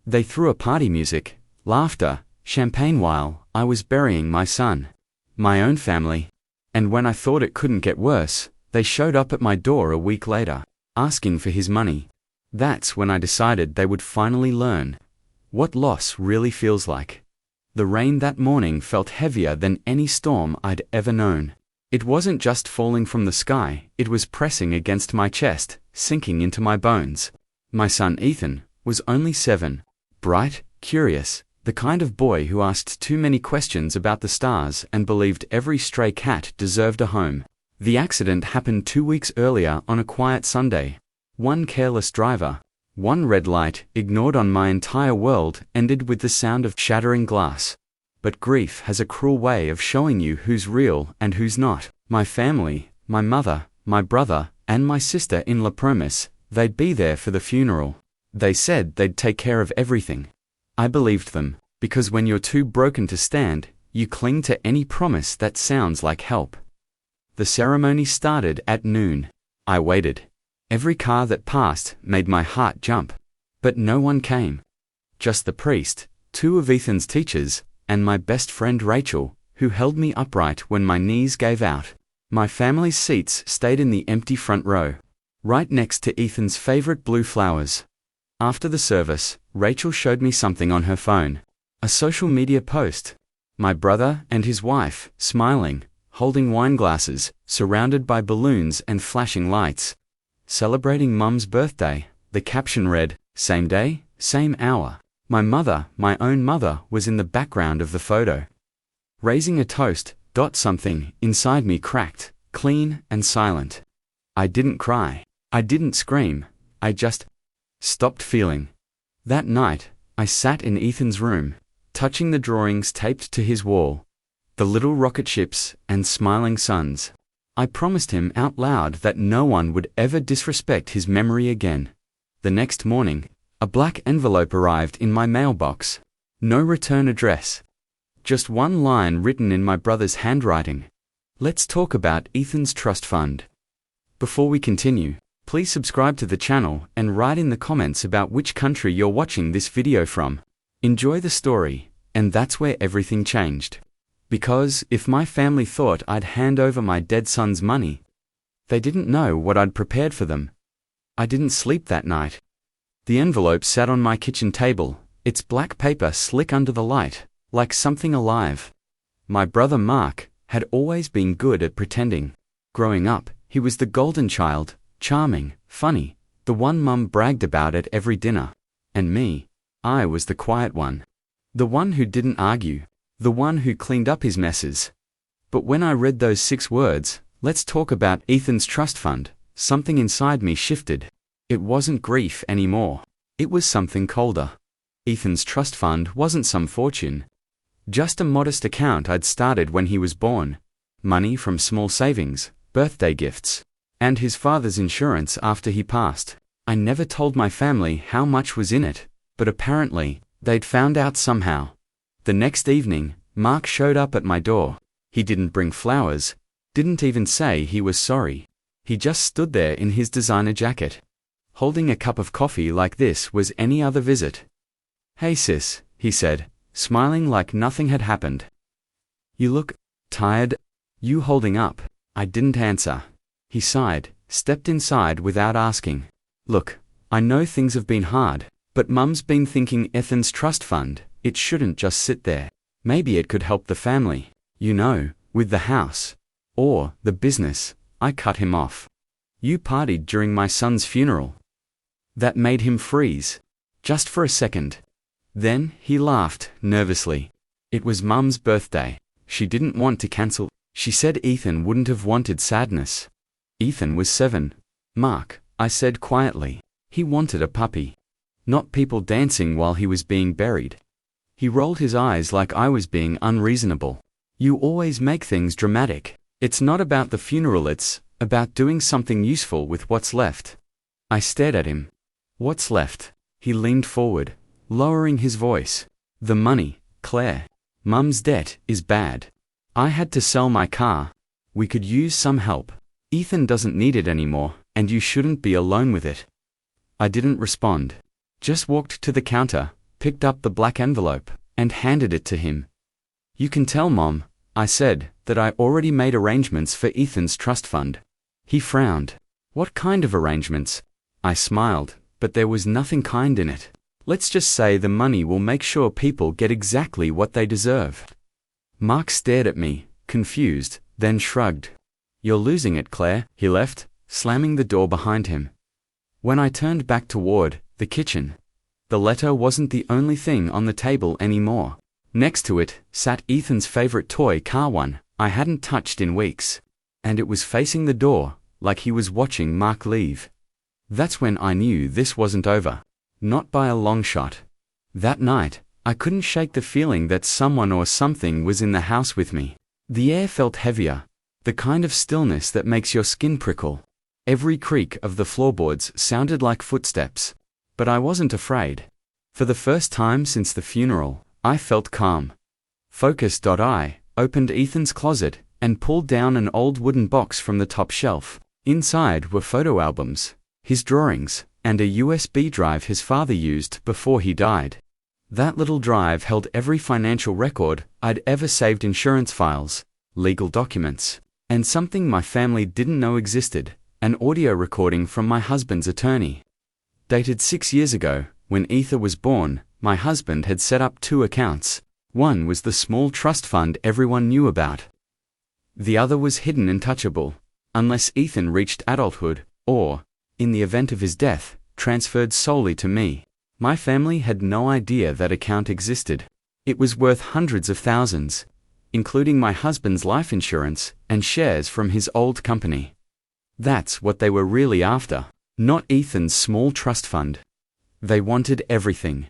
They threw a party, music, laughter, champagne while I was burying my son. My own family. And when I thought it couldn't get worse, they showed up at my door a week later, asking for his money. That's when I decided they would finally learn what loss really feels like. The rain that morning felt heavier than any storm I'd ever known. It wasn't just falling from the sky, it was pressing against my chest, sinking into my bones. My son Ethan was only 7, bright, curious, the kind of boy who asked too many questions about the stars and believed every stray cat deserved a home. The accident happened 2 weeks earlier on a quiet Sunday. One careless driver, one red light ignored on my entire world ended with the sound of shattering glass. But grief has a cruel way of showing you who's real and who's not. My family, my mother, my brother, and my sister in La Promise, they'd be there for the funeral. They said they'd take care of everything. I believed them, because when you're too broken to stand, you cling to any promise that sounds like help. The ceremony started at noon. I waited. Every car that passed made my heart jump. But no one came. Just the priest, 2 of Ethan's teachers, and my best friend Rachel, who held me upright when my knees gave out. My family's seats stayed in the empty front row, right next to Ethan's favorite blue flowers. After the service, Rachel showed me something on her phone. A social media post. My brother and his wife, smiling, holding wine glasses, surrounded by balloons and flashing lights. Celebrating Mum's birthday. The caption read, "Same day, same hour." My mother, my own mother, was in the background of the photo. Raising a toast, something inside me cracked, clean and silent. I didn't cry. I didn't scream. I just stopped feeling. That night, I sat in Ethan's room, touching the drawings taped to his wall. The little rocket ships and smiling suns. I promised him out loud that no one would ever disrespect his memory again. The next morning, a black envelope arrived in my mailbox. No return address. Just one line written in my brother's handwriting. Let's talk about Ethan's trust fund. Before we continue, please subscribe to the channel and write in the comments about which country you're watching this video from. Enjoy the story, and that's where everything changed. Because if my family thought I'd hand over my dead son's money, they didn't know what I'd prepared for them. I didn't sleep that night. The envelope sat on my kitchen table, its black paper slick under the light, like something alive. My brother Mark had always been good at pretending. Growing up, he was the golden child, charming, funny, the one Mum bragged about at every dinner. And me, I was the quiet one. The one who didn't argue. The one who cleaned up his messes. But when I read those 6 words, "Let's talk about Ethan's trust fund," something inside me shifted. It wasn't grief anymore. It was something colder. Ethan's trust fund wasn't some fortune. Just a modest account I'd started when he was born. Money from small savings, birthday gifts, and his father's insurance after he passed. I never told my family how much was in it, but apparently, they'd found out somehow. The next evening, Mark showed up at my door. He didn't bring flowers, didn't even say he was sorry. He just stood there in his designer jacket, holding a cup of coffee like this was any other visit. "Hey sis," he said, smiling like nothing had happened. "You look tired. You holding up?" I didn't answer. He sighed, stepped inside without asking. "Look, I know things have been hard, but Mum's been thinking Ethan's trust fund, it shouldn't just sit there. Maybe it could help the family, you know, with the house. Or the business." I cut him off. "You partied during my son's funeral." That made him freeze. Just for a second. Then he laughed, nervously. It was Mum's birthday. She didn't want to cancel. She said Ethan wouldn't have wanted sadness. Ethan was 7. "Mark," I said quietly. "He wanted a puppy. Not people dancing while he was being buried." He rolled his eyes like I was being unreasonable. "You always make things dramatic. It's not about the funeral, it's about doing something useful with what's left." I stared at him. "What's left?" He leaned forward, lowering his voice. "The money, Claire. Mum's debt is bad. I had to sell my car. We could use some help. Ethan doesn't need it anymore, and you shouldn't be alone with it." I didn't respond. Just walked to the counter, picked up the black envelope, and handed it to him. "You can tell Mom," I said, "that I already made arrangements for Ethan's trust fund." He frowned. "What kind of arrangements?" I smiled, but there was nothing kind in it. "Let's just say the money will make sure people get exactly what they deserve." Mark stared at me, confused, then shrugged. "You're losing it, Claire." He left, slamming the door behind him. When I turned back toward the kitchen, the letter wasn't the only thing on the table anymore. Next to it sat Ethan's favorite toy car, one I hadn't touched in weeks, and it was facing the door, like he was watching Mark leave. That's when I knew this wasn't over. Not by a long shot. That night, I couldn't shake the feeling that someone or something was in the house with me. The air felt heavier, the kind of stillness that makes your skin prickle. Every creak of the floorboards sounded like footsteps. But I wasn't afraid. For the first time since the funeral, I felt calm. Focused. I opened Ethan's closet and pulled down an old wooden box from the top shelf. Inside were photo albums, his drawings, and a USB drive his father used before he died. That little drive held every financial record I'd ever saved: insurance files, legal documents, and something my family didn't know existed, an audio recording from my husband's attorney. Dated 6 years ago, when Ethan was born, my husband had set up 2 accounts. One was the small trust fund everyone knew about. The other was hidden and touchable, unless Ethan reached adulthood, or, in the event of his death, transferred solely to me. My family had no idea that account existed. It was worth hundreds of thousands, including my husband's life insurance and shares from his old company. That's what they were really after, not Ethan's small trust fund. They wanted everything.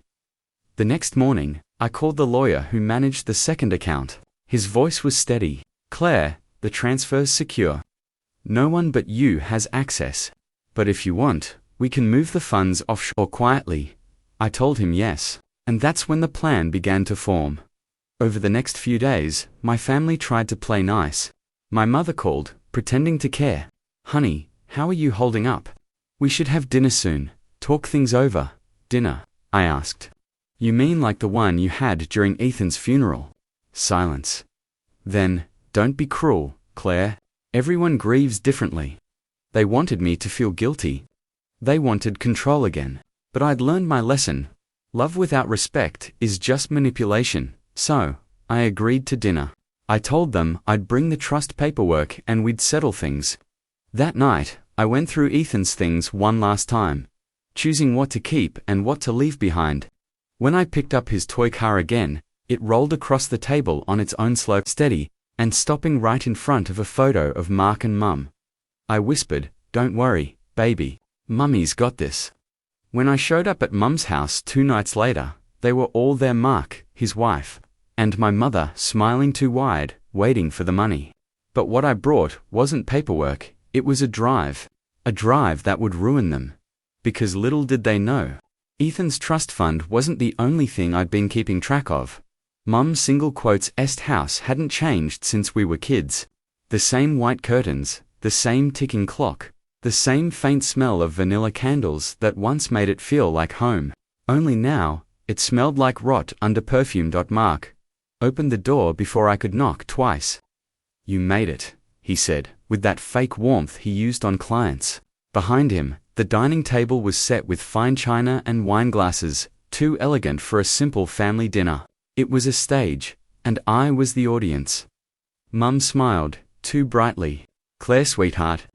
The next morning, I called the lawyer who managed the second account. His voice was steady. "Claire, the transfer's secure. No one but you has access. But if you want, we can move the funds offshore quietly." I told him yes, and that's when the plan began to form. Over the next few days, my family tried to play nice. My mother called, pretending to care. "Honey, how are you holding up? We should have dinner soon. Talk things over." "Dinner?" I asked. "You mean like the one you had during Ethan's funeral?" Silence. Then, "Don't be cruel, Claire. Everyone grieves differently." They wanted me to feel guilty. They wanted control again. But I'd learned my lesson. Love without respect is just manipulation. So, I agreed to dinner. I told them I'd bring the trust paperwork and we'd settle things. That night, I went through Ethan's things one last time, choosing what to keep and what to leave behind. When I picked up his toy car again, it rolled across the table on its own slow, steady, and stopping right in front of a photo of Mark and Mum. I whispered, "Don't worry, baby. Mummy's got this." When I showed up at Mum's house 2 nights later, they were all there: Mark, his wife, and my mother, smiling too wide, waiting for the money. But what I brought wasn't paperwork, it was a drive that would ruin them. Because little did they know, Ethan's trust fund wasn't the only thing I'd been keeping track of. Mum's single quotes est house hadn't changed since we were kids. The same white curtains, the same ticking clock, the same faint smell of vanilla candles that once made it feel like home. Only now, it smelled like rot under perfume. Mark opened the door before I could knock twice. "You made it," he said, with that fake warmth he used on clients. Behind him, the dining table was set with fine china and wine glasses, too elegant for a simple family dinner. It was a stage, and I was the audience. Mum smiled, too brightly. "Claire, sweetheart,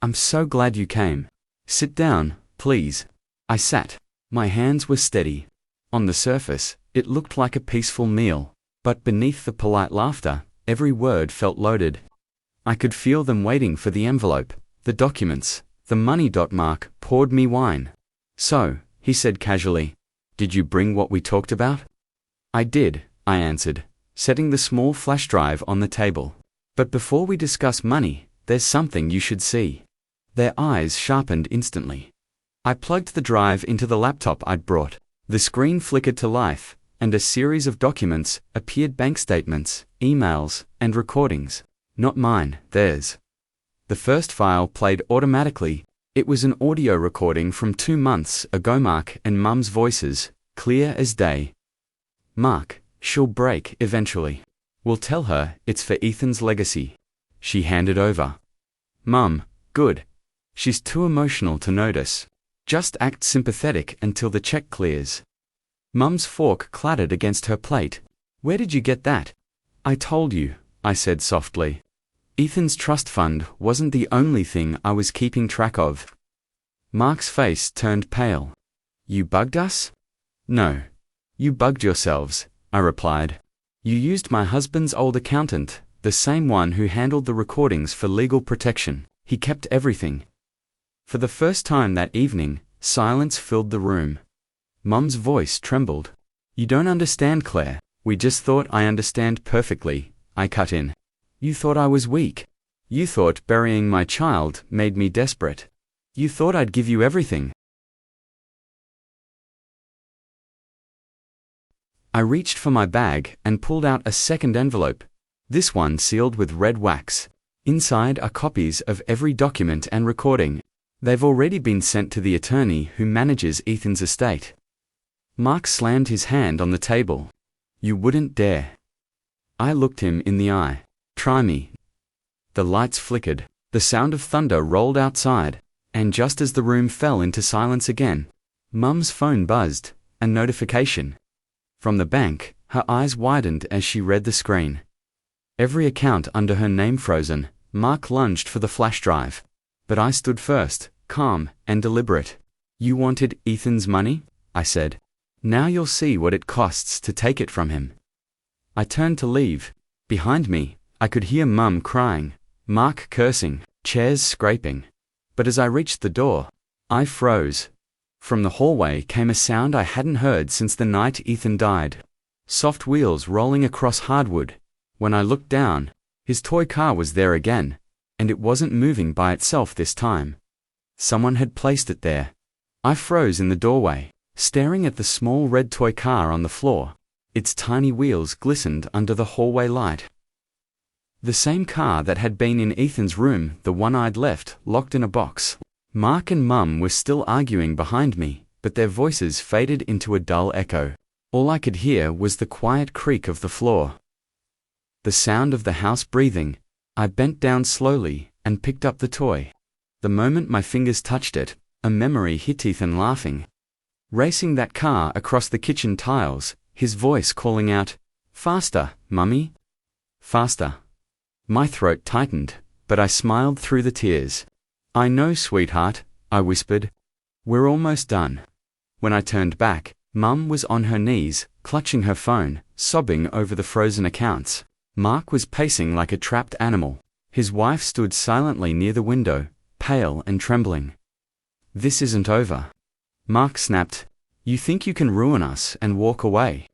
I'm so glad you came. Sit down, please." I sat. My hands were steady. On the surface, it looked like a peaceful meal, but beneath the polite laughter, every word felt loaded. I could feel them waiting for the envelope, the documents, the money. Mark poured me wine. "So," he said casually, "did you bring what we talked about?" "I did," I answered, setting the small flash drive on the table. "But before we discuss money, there's something you should see." Their eyes sharpened instantly. I plugged the drive into the laptop I'd brought. The screen flickered to life, and a series of documents appeared: bank statements, emails, and recordings. Not mine, theirs. The first file played automatically. It was an audio recording from 2 months ago: Mark and Mum's voices, clear as day. Mark, she'll break eventually. We'll tell her it's for Ethan's legacy. She handed over. Mum, good. She's too emotional to notice. Just act sympathetic until the check clears. Mum's fork clattered against her plate. Where did you get that? I told you, I said softly. Ethan's trust fund wasn't the only thing I was keeping track of. Mark's face turned pale. You bugged us? No. You bugged yourselves, I replied. You used my husband's old accountant, the same one who handled the recordings for legal protection. He kept everything. For the first time that evening, silence filled the room. Mum's voice trembled. You don't understand, Claire. We just thought I understand perfectly, I cut in. You thought I was weak. You thought burying my child made me desperate. You thought I'd give you everything. I reached for my bag and pulled out a second envelope, this one sealed with red wax. Inside are copies of every document and recording. They've already been sent to the attorney who manages Ethan's estate. Mark slammed his hand on the table. You wouldn't dare. I looked him in the eye. Try me. The lights flickered. The sound of thunder rolled outside, and just as the room fell into silence again, Mum's phone buzzed, a notification. From the bank, her eyes widened as she read the screen. Every account under her name frozen, Mark lunged for the flash drive. But I stood first, calm and deliberate. You wanted Ethan's money? I said. Now you'll see what it costs to take it from him. I turned to leave. Behind me, I could hear Mum crying, Mark cursing, chairs scraping. But as I reached the door, I froze. From the hallway came a sound I hadn't heard since the night Ethan died. Soft wheels rolling across hardwood. When I looked down, his toy car was there again, and it wasn't moving by itself this time. Someone had placed it there. I froze in the doorway, staring at the small red toy car on the floor. Its tiny wheels glistened under the hallway light. The same car that had been in Ethan's room, the one I'd left, locked in a box. Mark and Mum were still arguing behind me, but their voices faded into a dull echo. All I could hear was the quiet creak of the floor. The sound of the house breathing. I bent down slowly and picked up the toy. The moment my fingers touched it, a memory hit Ethan laughing. Racing that car across the kitchen tiles, his voice calling out, Faster, Mummy! Faster. My throat tightened, but I smiled through the tears. I know, sweetheart, I whispered. We're almost done. When I turned back, Mum was on her knees, clutching her phone, sobbing over the frozen accounts. Mark was pacing like a trapped animal. His wife stood silently near the window, pale and trembling. This isn't over. Mark snapped. You think you can ruin us and walk away?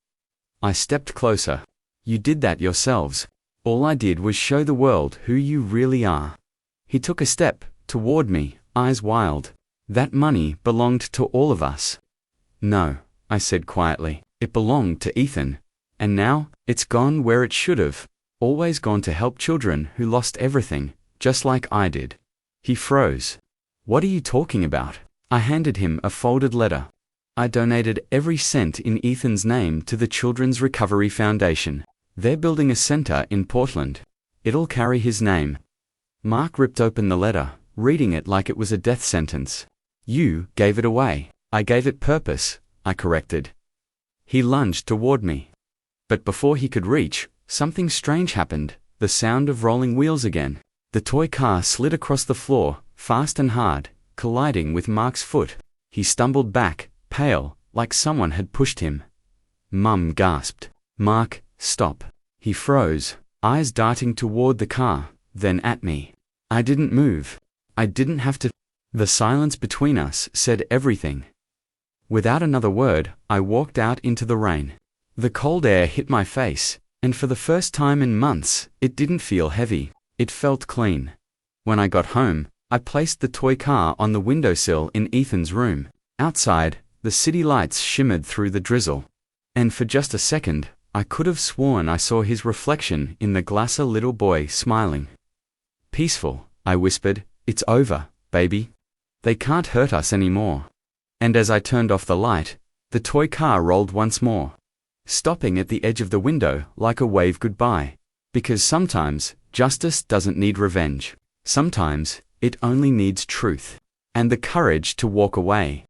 I stepped closer. You did that yourselves. All I did was show the world who you really are. He took a step toward me, eyes wild. That money belonged to all of us. No, I said quietly. It belonged to Ethan. And now, it's gone where it should have. Always gone to help children who lost everything, just like I did. He froze. What are you talking about? I handed him a folded letter. I donated every cent in Ethan's name to the Children's Recovery Foundation. They're building a center in Portland. It'll carry his name. Mark ripped open the letter, reading it like it was a death sentence. You gave it away. I gave it purpose, I corrected. He lunged toward me. But before he could reach, something strange happened, the sound of rolling wheels again. The toy car slid across the floor, fast and hard, colliding with Mark's foot. He stumbled back, pale, like someone had pushed him. Mum gasped. Mark, stop. He froze, eyes darting toward the car, then at me. I didn't move. I didn't have to. The silence between us said everything. Without another word, I walked out into the rain. The cold air hit my face, and for the first time in months, it didn't feel heavy. It felt clean. When I got home, I placed the toy car on the windowsill in Ethan's room. Outside, the city lights shimmered through the drizzle. And for just a second, I could have sworn I saw his reflection in the glass, a little boy smiling. Peaceful, I whispered. It's over, baby. They can't hurt us anymore. And as I turned off the light, The toy car rolled once more, stopping at the edge of the window like a wave goodbye. Because sometimes, justice doesn't need revenge. Sometimes, it only needs truth. And the courage to walk away.